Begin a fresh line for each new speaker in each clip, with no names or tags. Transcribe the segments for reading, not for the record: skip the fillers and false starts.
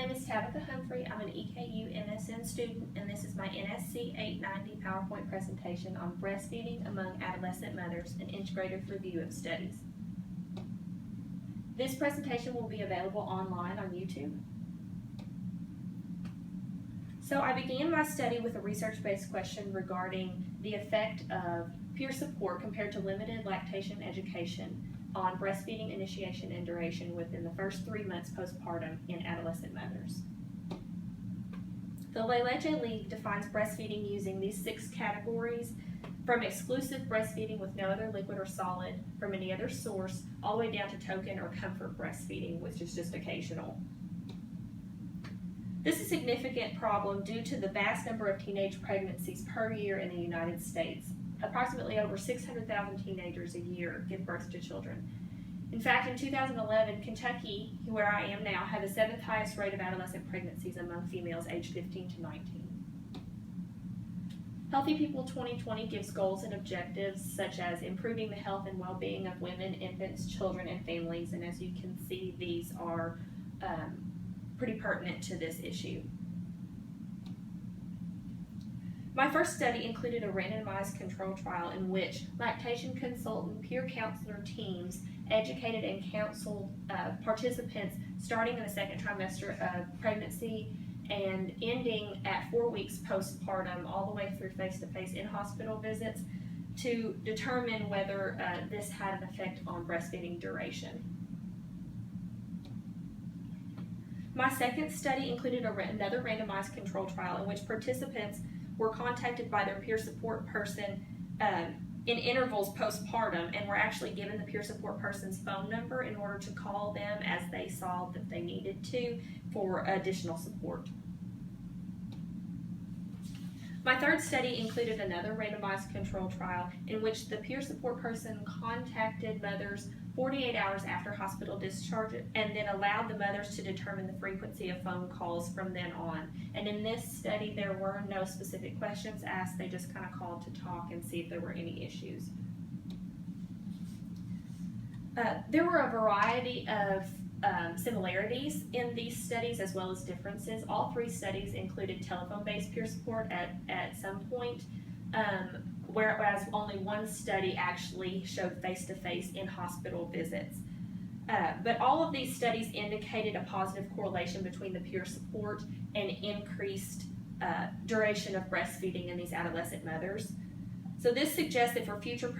name is Tabitha Humphrey. I'm an EKU MSN student, and this is my NSC 890 PowerPoint presentation on breastfeeding among adolescent mothers, an integrative review of studies. This presentation will be available online on YouTube. So I began my study with a research-based question regarding the effect of peer support compared to limited lactation education on breastfeeding initiation and duration within the first 3 months postpartum in adolescent mothers. The La Leche League defines breastfeeding using these 6 categories, from exclusive breastfeeding with no other liquid or solid from any other source, all the way down to token or comfort breastfeeding, which is just occasional. This is a significant problem due to the vast number of teenage pregnancies per year in the United States. Approximately over 600,000 teenagers a year give birth to children. In fact, in 2011, Kentucky, where I am now, had the 7th highest rate of adolescent pregnancies among females aged 15 to 19. Healthy People 2020 gives goals and objectives such as improving the health and well-being of women, infants, children, and families, and as you can see, these are pretty pertinent to this issue. My first study included a randomized control trial in which lactation consultant peer counselor teams educated and counseled participants starting in the 2nd trimester of pregnancy and ending at 4 weeks postpartum, all the way through face-to-face in-hospital visits to determine whether this had an effect on breastfeeding duration. My second study included another randomized control trial in which participants were contacted by their peer support person in intervals postpartum and were actually given the peer support person's phone number in order to call them as they saw that they needed to for additional support. My third study included another randomized control trial in which the peer support person contacted mothers 48 hours after hospital discharge and then allowed the mothers to determine the frequency of phone calls from then on. And in this study, there were no specific questions asked. They just kind of called to talk and see if there were any issues. There were a variety of similarities in these studies as well as differences. All 3 studies included telephone-based peer support at some point, whereas only one study actually showed face-to-face in-hospital visits. But all of these studies indicated a positive correlation between the peer support and increased duration of breastfeeding in these adolescent mothers. So this suggests that for future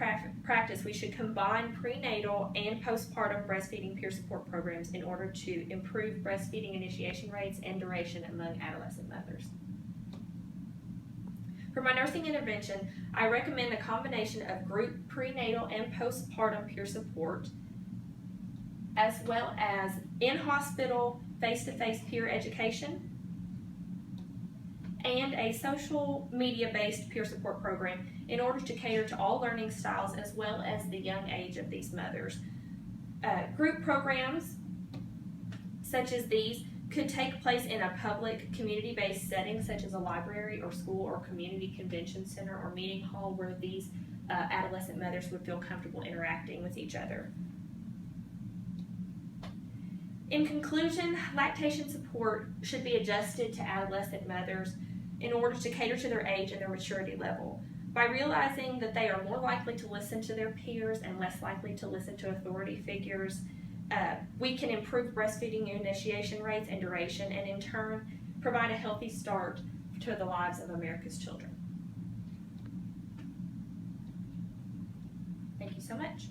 practice, we should combine prenatal and postpartum breastfeeding peer support programs in order to improve breastfeeding initiation rates and duration among adolescent mothers. For my nursing intervention, I recommend a combination of group prenatal and postpartum peer support, as well as in-hospital face-to-face peer education, and a social media-based peer support program in order to cater to all learning styles as well as the young age of these mothers. Group programs such as these could take place in a public community-based setting such as a library or school or community convention center or meeting hall where these adolescent mothers would feel comfortable interacting with each other. In conclusion, lactation support should be adjusted to adolescent mothers in order to cater to their age and their maturity level. By realizing that they are more likely to listen to their peers and less likely to listen to authority figures, we can improve breastfeeding initiation rates and duration, and in turn provide a healthy start to the lives of America's children. Thank you so much.